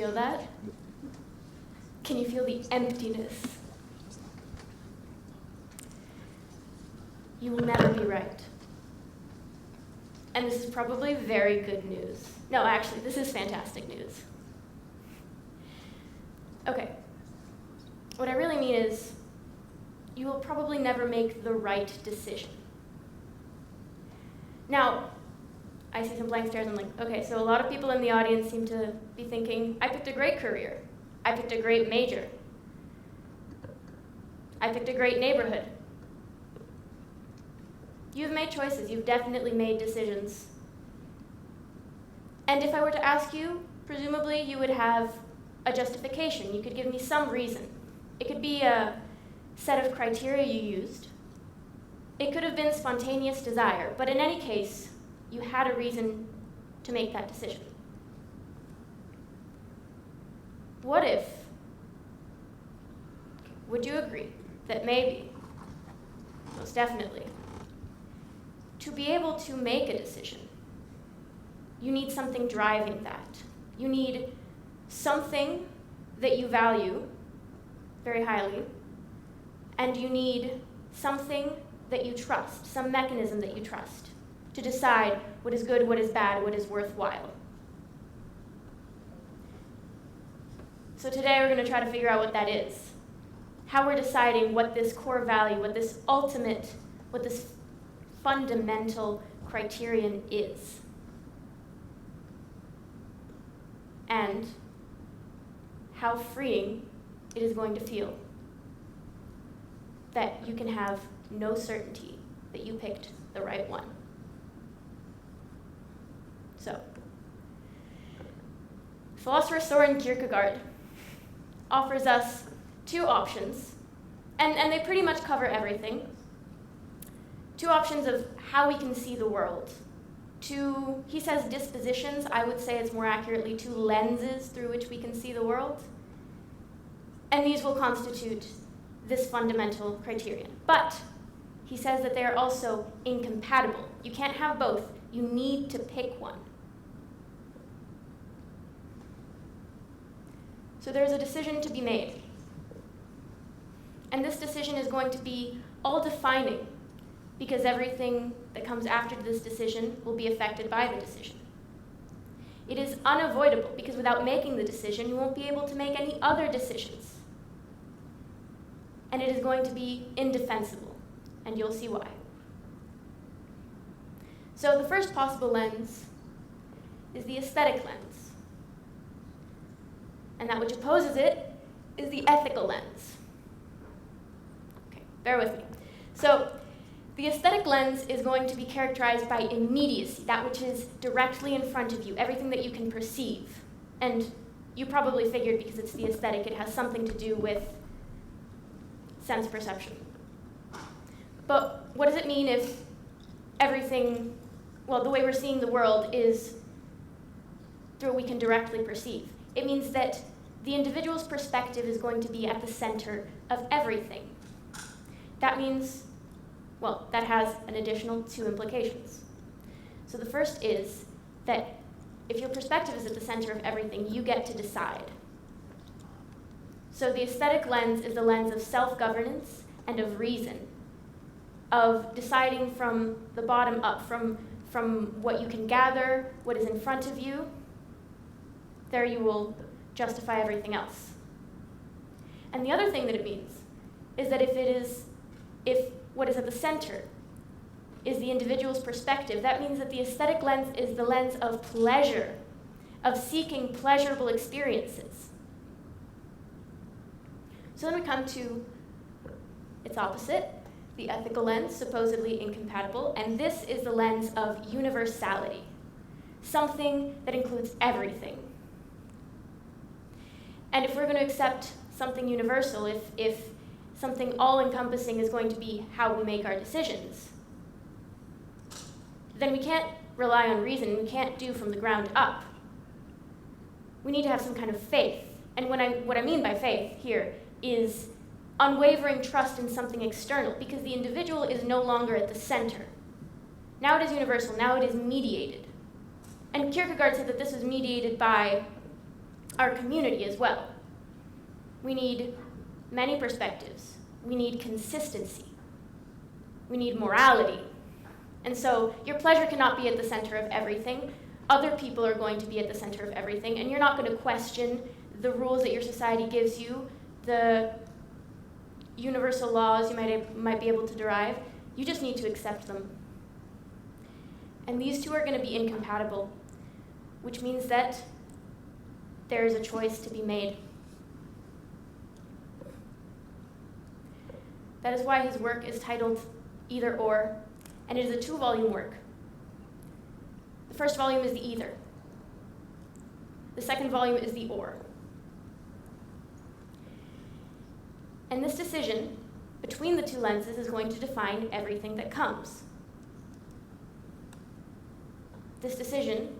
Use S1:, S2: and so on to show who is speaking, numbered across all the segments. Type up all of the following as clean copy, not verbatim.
S1: feel that? Can you feel the emptiness? You will never be right. And this is probably very good news. No, actually, this is fantastic news. Okay. What I really mean is, you will probably never make the right decision. Now, I see some blank stares, and I'm like, okay, so a lot of people in the audience seem to be thinking, I picked a great career. I picked a great major. I picked a great neighborhood. You've made choices. You've definitely made decisions. And if I were to ask you, presumably you would have a justification. You could give me some reason. It could be a set of criteria you used. It could have been spontaneous desire, but in any case, you had a reason to make that decision. What if, would you agree that maybe, most definitely, to be able to make a decision, you need something driving that. You need something that you value very highly, and you need something that you trust, some mechanism that you trust, to decide what is good, what is bad, what is worthwhile. So today we're going to try to figure out what that is. How we're deciding what this core value, what this ultimate, what this fundamental criterion is. And how freeing it is going to feel that you can have no certainty that you picked the right one. So, philosopher Søren Kierkegaard offers us two options, and they pretty much cover everything. Two options of how we can see the world. Two, he says dispositions, I would say it's more accurately two lenses through which we can see the world. And these will constitute this fundamental criterion. But he says that they are also incompatible. You can't have both. You need to pick one. So there's a decision to be made. And this decision is going to be all-defining, because everything that comes after this decision will be affected by the decision. It is unavoidable, because without making the decision, you won't be able to make any other decisions. And it is going to be indefensible, and you'll see why. So the first possible lens is the aesthetic lens. And that which opposes it is the ethical lens. Okay, bear with me. So the aesthetic lens is going to be characterized by immediacy, that which is directly in front of you, everything that you can perceive. And you probably figured, because it's the aesthetic, it has something to do with sense perception. But what does it mean if everything, well, the way we're seeing the world is through what we can directly perceive? It means that the individual's perspective is going to be at the center of everything. That means, well, that has an additional two implications. So the first is that if your perspective is at the center of everything, you get to decide. So the aesthetic lens is the lens of self-governance and of reason, of deciding from the bottom up, from what you can gather, what is in front of you. There you will justify everything else. And the other thing that it means is that if what is at the center is the individual's perspective, that means that the aesthetic lens is the lens of pleasure, of seeking pleasurable experiences. So then we come to its opposite, the ethical lens, supposedly incompatible, and this is the lens of universality, something that includes everything. And if we're going to accept something universal, if something all-encompassing is going to be how we make our decisions, then we can't rely on reason. We can't do from the ground up. We need to have some kind of faith. And what I mean by faith here is unwavering trust in something external, because the individual is no longer at the center. Now it is universal. Now it is mediated. And Kierkegaard said that this was mediated by our community as well. We need many perspectives. We need consistency. We need morality. And so your pleasure cannot be at the center of everything. Other people are going to be at the center of everything, and you're not going to question the rules that your society gives you, the universal laws you might be able to derive. You just need to accept them. And these two are going to be incompatible, which means that there is a choice to be made. That is why his work is titled Either Or, and it is a 2-volume work. The first volume is the either. The second volume is the or. And this decision between the two lenses is going to define everything that comes. This decision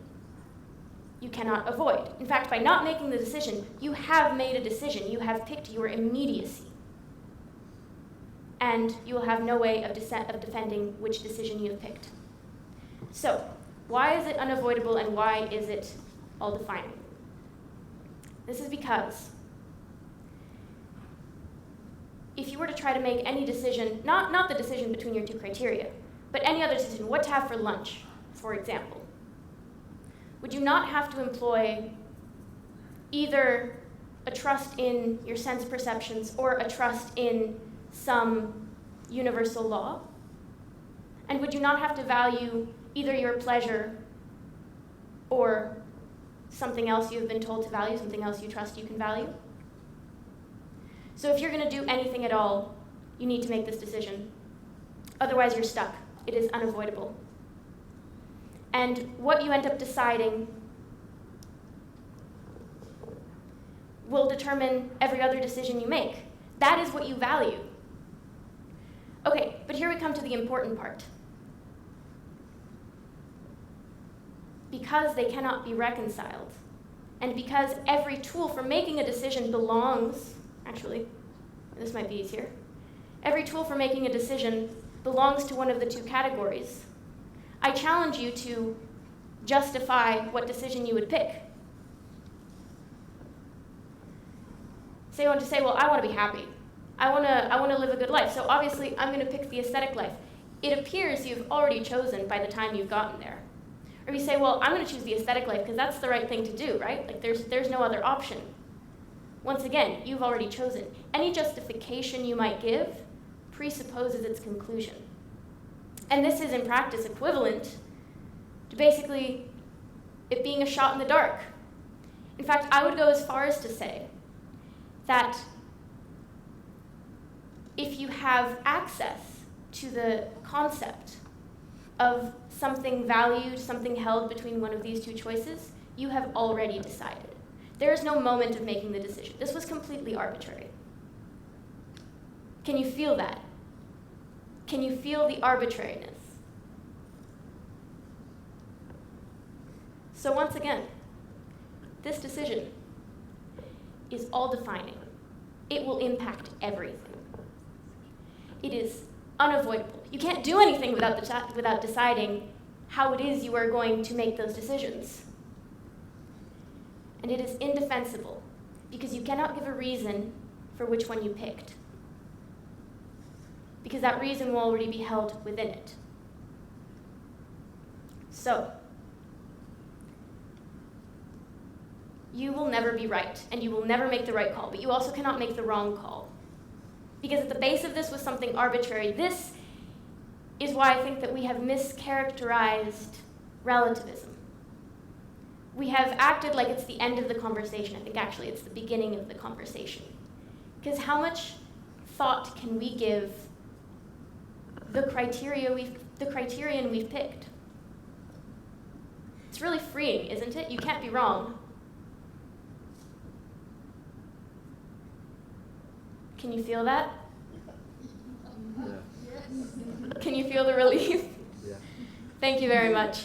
S1: you cannot avoid. In fact, by not making the decision, you have made a decision. You have picked your immediacy. And you will have no way of defending which decision you have picked. So, why is it unavoidable and why is it all-defining? This is because if you were to try to make any decision, not the decision between your two criteria, but any other decision, what to have for lunch, for example, would you not have to employ either a trust in your sense perceptions or a trust in some universal law? And would you not have to value either your pleasure or something else you have been told to value, something else you trust you can value? So if you're going to do anything at all, you need to make this decision. Otherwise, you're stuck. It is unavoidable. And what you end up deciding will determine every other decision you make. That is what you value. Okay, but here we come to the important part. Because they cannot be reconciled, and because every tool for making a decision belongs, actually, this might be easier, every tool for making a decision belongs to one of the two categories, I challenge you to justify what decision you would pick. Say you want to say, well, I want to be happy. I want to live a good life, so obviously I'm going to pick the aesthetic life. It appears you've already chosen by the time you've gotten there. Or you say, well, I'm going to choose the aesthetic life because that's the right thing to do, right? Like there's no other option. Once again, you've already chosen. Any justification you might give presupposes its conclusion. And this is in practice equivalent to basically it being a shot in the dark. In fact, I would go as far as to say that if you have access to the concept of something valued, something held between one of these two choices, you have already decided. There is no moment of making the decision. This was completely arbitrary. Can you feel that? Can you feel the arbitrariness? So once again, this decision is all-defining. It will impact everything. It is unavoidable. You can't do anything without deciding how it is you are going to make those decisions. And it is indefensible because you cannot give a reason for which one you picked, because that reason will already be held within it. So, you will never be right, and you will never make the right call, but you also cannot make the wrong call. Because at the base of this was something arbitrary. This is why I think that we have mischaracterized relativism. We have acted like it's the end of the conversation. I think actually it's the beginning of the conversation. Because how much thought can we give the criterion we've picked? It's really freeing, isn't it? You can't be wrong. Can you feel that?
S2: Yeah.
S1: Can you feel the relief?
S2: Yeah.
S1: Thank you very much.